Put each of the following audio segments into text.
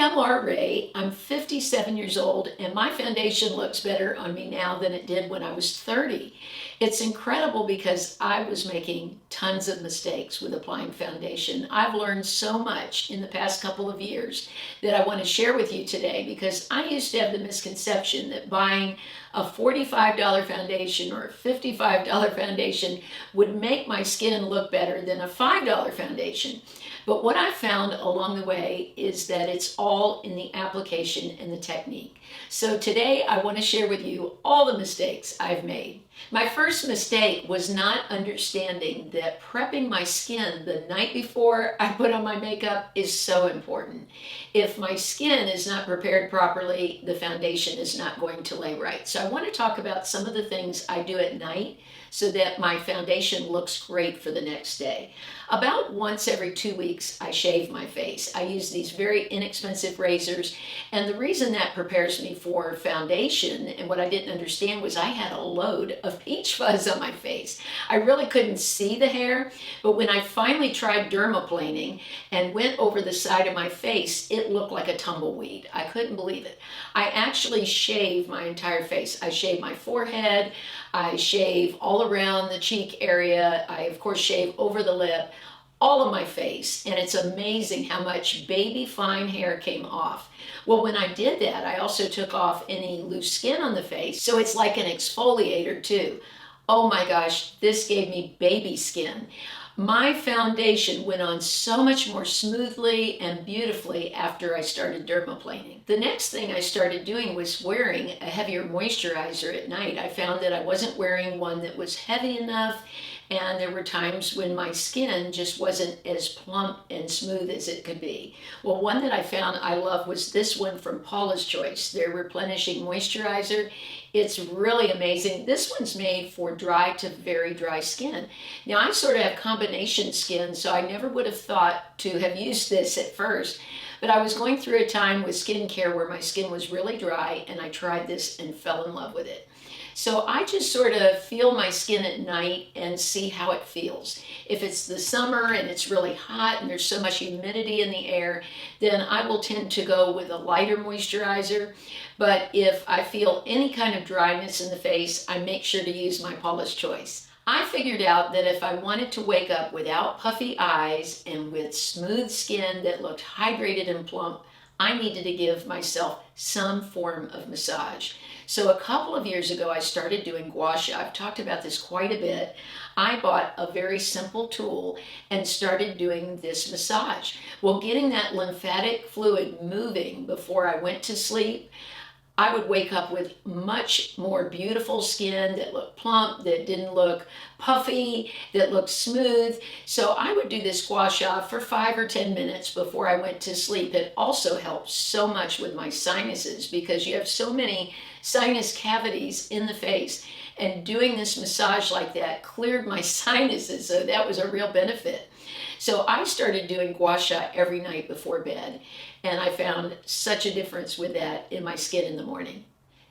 I'm Laura Ray. I'm 57 years old, and my foundation looks better on me now than it did when I was 30. It's incredible because I was making tons of mistakes with applying foundation. I've learned so much in the past couple of years that I want to share with you today, because I used to have the misconception that buying a $45 foundation or a $55 foundation would make my skin look better than a $5 foundation. But what I found along the way is that it's all in the application and the technique. So today I want to share with you all the mistakes I've made. My first mistake was not understanding that prepping my skin the night before I put on my makeup is so important. If my skin is not prepared properly, the foundation is not going to lay right. So I want to talk about some of the things I do at night so that my foundation looks great for the next day. About once every 2 weeks, I shave my face. I use these very inexpensive razors, and the reason that prepares me for foundation, and what I didn't understand, was I had a load of peach fuzz on my face. I really couldn't see the hair, but when I finally tried dermaplaning and went over the side of my face, it looked like a tumbleweed. I couldn't believe it. I actually shave my entire face. I shave my forehead, I shave all around the cheek area, I of course shave over the lip, all of my face, and it's amazing how much baby fine hair came off. Well, when I did that, I also took off any loose skin on the face, so it's like an exfoliator too. Oh my gosh, this gave me baby skin. My foundation went on so much more smoothly and beautifully after I started dermaplaning. The next thing I started doing was wearing a heavier moisturizer at night. I found that I wasn't wearing one that was heavy enough, and there were times when my skin just wasn't as plump and smooth as it could be. Well, one that I found I love was this one from Paula's Choice, their replenishing moisturizer. It's really amazing. This one's made for dry to very dry skin. Now, I sort of have combination skin, so I never would have thought to have used this at first. But I was going through a time with skincare where my skin was really dry, and I tried this and fell in love with it. So I just sort of feel my skin at night and see how it feels. If it's the summer and it's really hot and there's so much humidity in the air, then I will tend to go with a lighter moisturizer. But if I feel any kind of dryness in the face, I make sure to use my Paula's Choice. I figured out that if I wanted to wake up without puffy eyes and with smooth skin that looked hydrated and plump, I needed to give myself some form of massage. So a couple of years ago, I started doing Gua Sha. I've talked about this quite a bit. I bought a very simple tool and started doing this massage. Well, getting that lymphatic fluid moving before I went to sleep, I would wake up with much more beautiful skin that looked plump, that didn't look puffy, that looked smooth. So I would do this Gua Sha for 5 or 10 minutes before I went to sleep. It also helped so much with my sinuses because you have so many sinus cavities in the face. And doing this massage like that cleared my sinuses, so that was a real benefit. So I started doing Gua Sha every night before bed, and I found such a difference with that in my skin in the morning.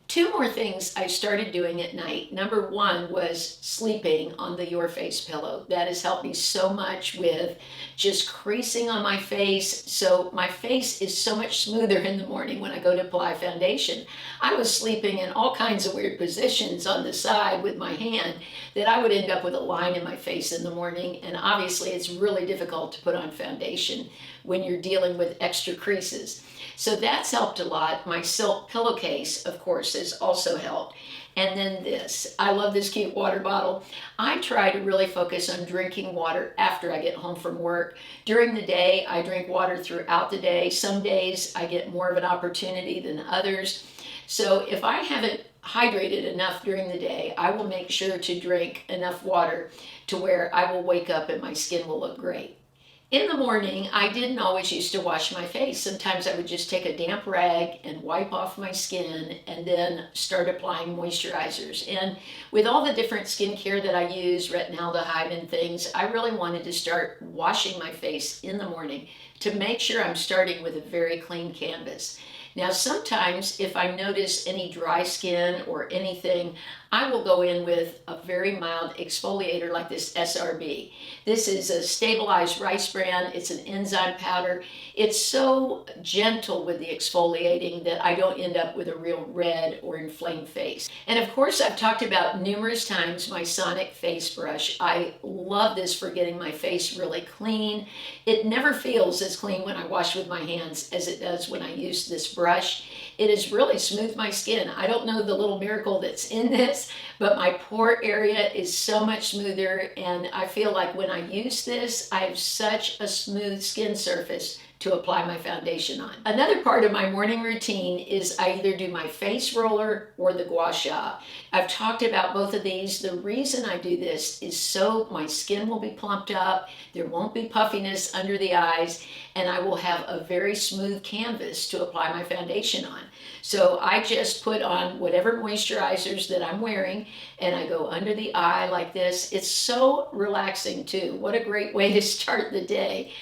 2 more things I started doing at night. Number 1 was sleeping on the Your Face pillow. That has helped me so much with just creasing on my face. So my face is so much smoother in the morning when I go to apply foundation. I was sleeping in all kinds of weird positions on the side with my hand that I would end up with a line in my face in the morning. And obviously it's really difficult to put on foundation when you're dealing with extra creases. So that's helped a lot. My silk pillowcase, of course, has also helped. And then this, I love this cute water bottle. I try to really focus on drinking water after I get home from work. During the day, I drink water throughout the day. Some days I get more of an opportunity than others. So if I haven't hydrated enough during the day, I will make sure to drink enough water to where I will wake up and my skin will look great. In the morning, I didn't always used to wash my face. Sometimes I would just take a damp rag and wipe off my skin and then start applying moisturizers. And with all the different skincare that I use, retinaldehyde and things, I really wanted to start washing my face in the morning to make sure I'm starting with a very clean canvas. Now, sometimes if I notice any dry skin or anything, I will go in with a very mild exfoliator like this SRB. This is a stabilized rice bran. It's an enzyme powder. It's so gentle with the exfoliating that I don't end up with a real red or inflamed face. And of course, I've talked about numerous times my Sonic face brush. I love this for getting my face really clean. It never feels as clean when I wash with my hands as it does when I use this brush. It has really smoothed my skin. I don't know the little miracle that's in this, but my pore area is so much smoother, and I feel like when I use this, I have such a smooth skin surface to apply my foundation on. Another part of my morning routine is I either do my face roller or the Gua Sha. I've talked about both of these. The reason I do this is so my skin will be plumped up, there won't be puffiness under the eyes, and I will have a very smooth canvas to apply my foundation on. So I just put on whatever moisturizers that I'm wearing, and I go under the eye like this. It's so relaxing too. What a great way to start the day.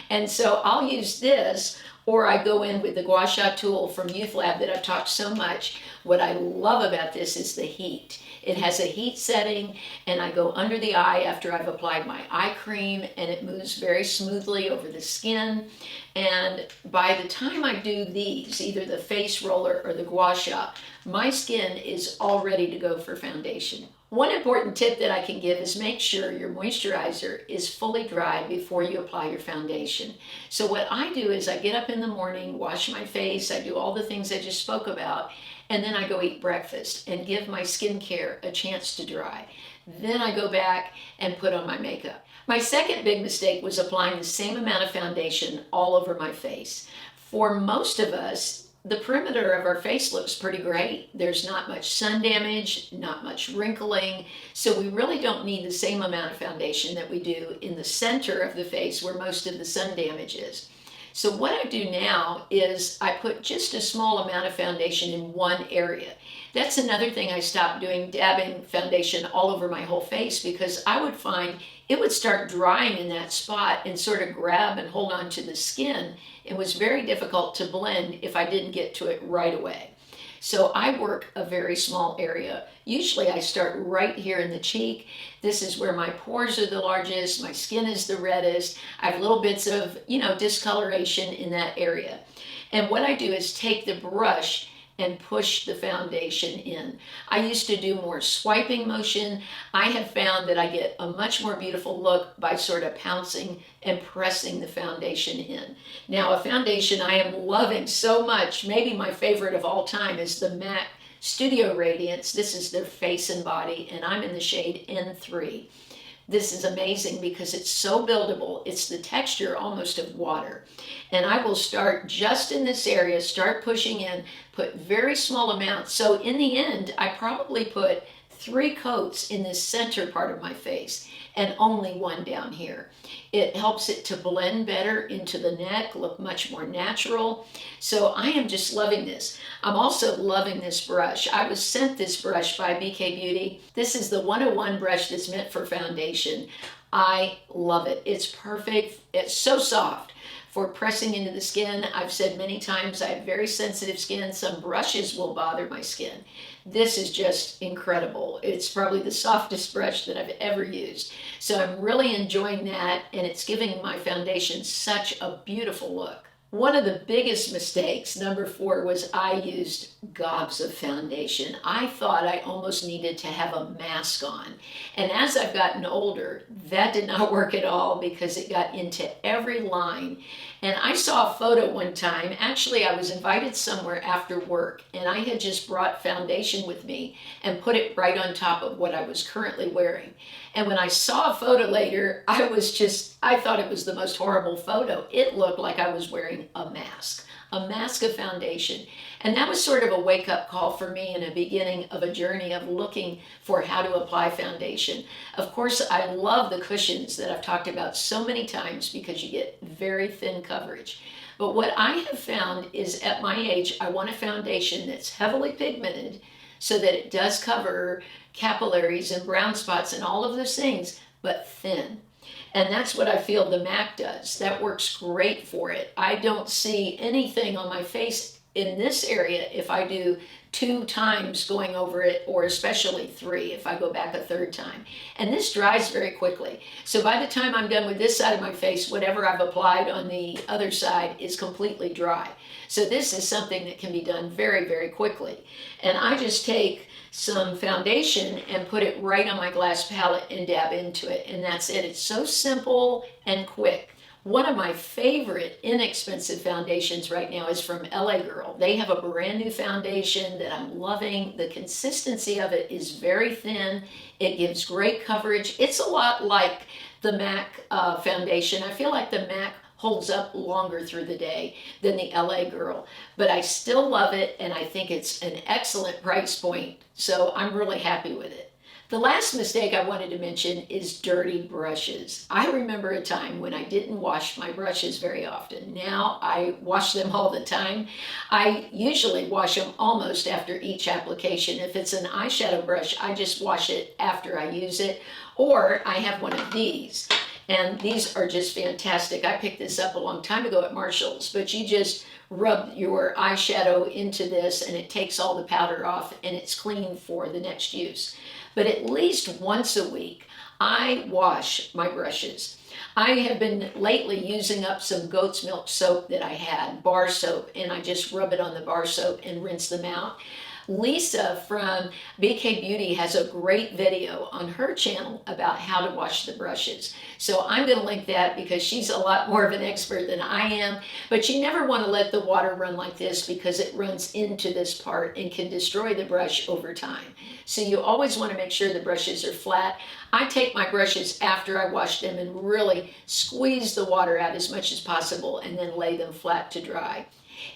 And so I'll use this, or I go in with the Gua Sha tool from YouthLab that I've talked so much. What I love about this is the heat. It has a heat setting, and I go under the eye after I've applied my eye cream, and it moves very smoothly over the skin. And by the time I do these, either the face roller or the Gua Sha, my skin is all ready to go for foundation. One important tip that I can give is make sure your moisturizer is fully dry before you apply your foundation. So what I do is I get up in the morning, wash my face, I do all the things I just spoke about, and then I go eat breakfast and give my skincare a chance to dry. Then I go back and put on my makeup. My second big mistake was applying the same amount of foundation all over my face. For most of us, the perimeter of our face looks pretty great. There's not much sun damage, not much wrinkling, so we really don't need the same amount of foundation that we do in the center of the face where most of the sun damage is. So what I do now is I put just a small amount of foundation in one area. That's another thing I stopped doing, dabbing foundation all over my whole face, because I would find it would start drying in that spot and sort of grab and hold on to the skin. It was very difficult to blend if I didn't get to it right away. So I work a very small area. Usually I start right here in the cheek. This is where my pores are the largest, my skin is the reddest. I have little bits of, discoloration in that area. And what I do is take the brush and push the foundation in. I used to do more swiping motion. I have found that I get a much more beautiful look by sort of pouncing and pressing the foundation in. Now, a foundation I am loving so much, maybe my favorite of all time, is the MAC Studio Radiance. This is their face and body, and I'm in the shade N3. This is amazing because it's so buildable. It's the texture almost of water. And I will start just in this area, start pushing in, put very small amounts. So in the end, I probably put 3 coats in this center part of my face and only 1 down here. It helps it to blend better into the neck, look much more natural. So I am just loving this. I'm also loving this brush. I was sent this brush by BK Beauty. This is the 101 brush that's meant for foundation. I love it. It's perfect. It's so soft for pressing into the skin. I've said many times I have very sensitive skin. Some brushes will bother my skin. This is just incredible. It's probably the softest brush that I've ever used. So I'm really enjoying that, and it's giving my foundation such a beautiful look. One of the biggest mistakes, number 4, was I used gobs of foundation. I thought I almost needed to have a mask on. And as I've gotten older, that did not work at all because it got into every line. And I saw a photo one time. Actually, I was invited somewhere after work, and I had just brought foundation with me and put it right on top of what I was currently wearing. And when I saw a photo later, I thought it was the most horrible photo. It looked like I was wearing a mask of foundation. And that was sort of a wake-up call for me in a beginning of a journey of looking for how to apply foundation. Of course, I love the cushions that I've talked about so many times because you get very thin coverage. But what I have found is at my age, I want a foundation that's heavily pigmented so that it does cover capillaries and brown spots and all of those things, but thin. And that's what I feel the MAC does. That works great for it. I don't see anything on my face in this area if I do 2 times going over it, or especially 3 if I go back a 3rd time. And this dries very quickly. So by the time I'm done with this side of my face, whatever I've applied on the other side is completely dry. So this is something that can be done very, very quickly. And I just take some foundation and put it right on my glass palette and dab into it. And that's it. It's so simple and quick. One of my favorite inexpensive foundations right now is from LA Girl. They have a brand new foundation that I'm loving. The consistency of it is very thin. It gives great coverage. It's a lot like the MAC foundation. I feel like the MAC holds up longer through the day than the LA Girl, but I still love it, and I think it's an excellent price point, so I'm really happy with it. The last mistake I wanted to mention is dirty brushes. I remember a time when I didn't wash my brushes very often. Now I wash them all the time. I usually wash them almost after each application. If it's an eyeshadow brush, I just wash it after I use it, or I have one of these. And these are just fantastic. I picked this up a long time ago at Marshall's, but you just rub your eyeshadow into this and it takes all the powder off and it's clean for the next use. But at least once a week, I wash my brushes. I have been lately using up some goat's milk soap that I had, bar soap, and I just rub it on the bar soap and rinse them out. Lisa from BK Beauty has a great video on her channel about how to wash the brushes. So I'm going to link that because she's a lot more of an expert than I am. But you never want to let the water run like this because it runs into this part and can destroy the brush over time. So you always want to make sure the brushes are flat. I take my brushes after I wash them and really squeeze the water out as much as possible and then lay them flat to dry.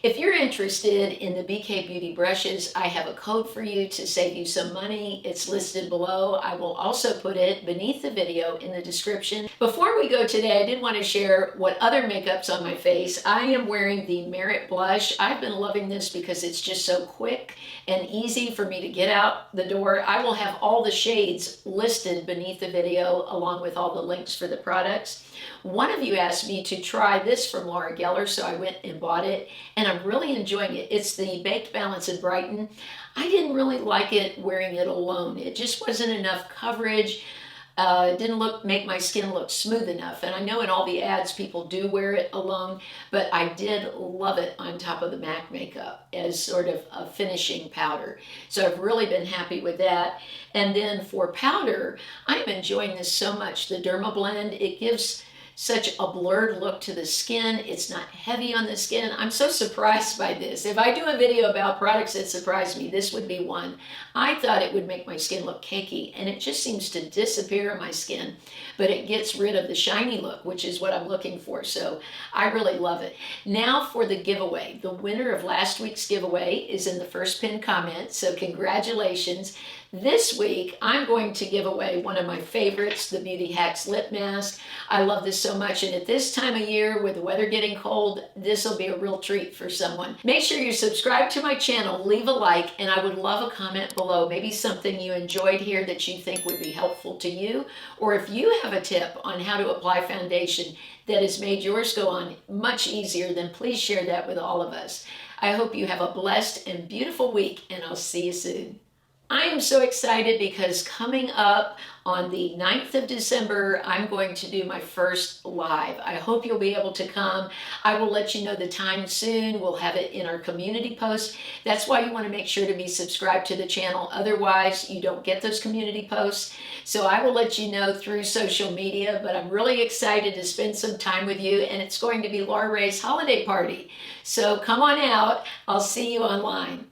If you're interested in the BK Beauty brushes, I have a code for you to save you some money. It's listed below. I will also put it beneath the video in the description. Before we go today, I did want to share what other makeup's on my face. I am wearing the Merit blush. I've been loving this because it's just so quick and easy for me to get out the door. I will have all the shades listed beneath the video along with all the links for the products. One of you asked me to try this from Laura Geller, so I went and bought it, and I'm really enjoying it. It's the Baked Balance and Brighten. I didn't really like it wearing it alone. It just wasn't enough coverage. It didn't make my skin look smooth enough. And I know in all the ads people do wear it alone, but I did love it on top of the MAC makeup as sort of a finishing powder. So I've really been happy with that. And then for powder, I'm enjoying this so much. The DermaBlend, it gives such a blurred look to the skin. It's not heavy on the skin. I'm so surprised by this. If I do a video about products that surprise me, this would be one. I thought it would make my skin look cakey, and it just seems to disappear on my skin, but it gets rid of the shiny look, which is what I'm looking for. So I really love it. Now for the giveaway. The winner of last week's giveaway is in the first pinned comment, so congratulations. This week, I'm going to give away one of my favorites, the Beauty Hacks Lip Mask. I love this so much, and at this time of year, with the weather getting cold, this will be a real treat for someone. Make sure you subscribe to my channel, leave a like, and I would love a comment below. Maybe something you enjoyed here that you think would be helpful to you, or if you have a tip on how to apply foundation that has made yours go on much easier, then please share that with all of us. I hope you have a blessed and beautiful week, and I'll see you soon. I am so excited because coming up on the 9th of December, I'm going to do my first live. I hope you'll be able to come. I will let you know the time soon. We'll have it in our community post. That's why you want to make sure to be subscribed to the channel. Otherwise, you don't get those community posts. So I will let you know through social media, but I'm really excited to spend some time with you, and it's going to be Laura Ray's holiday party. So come on out. I'll see you online.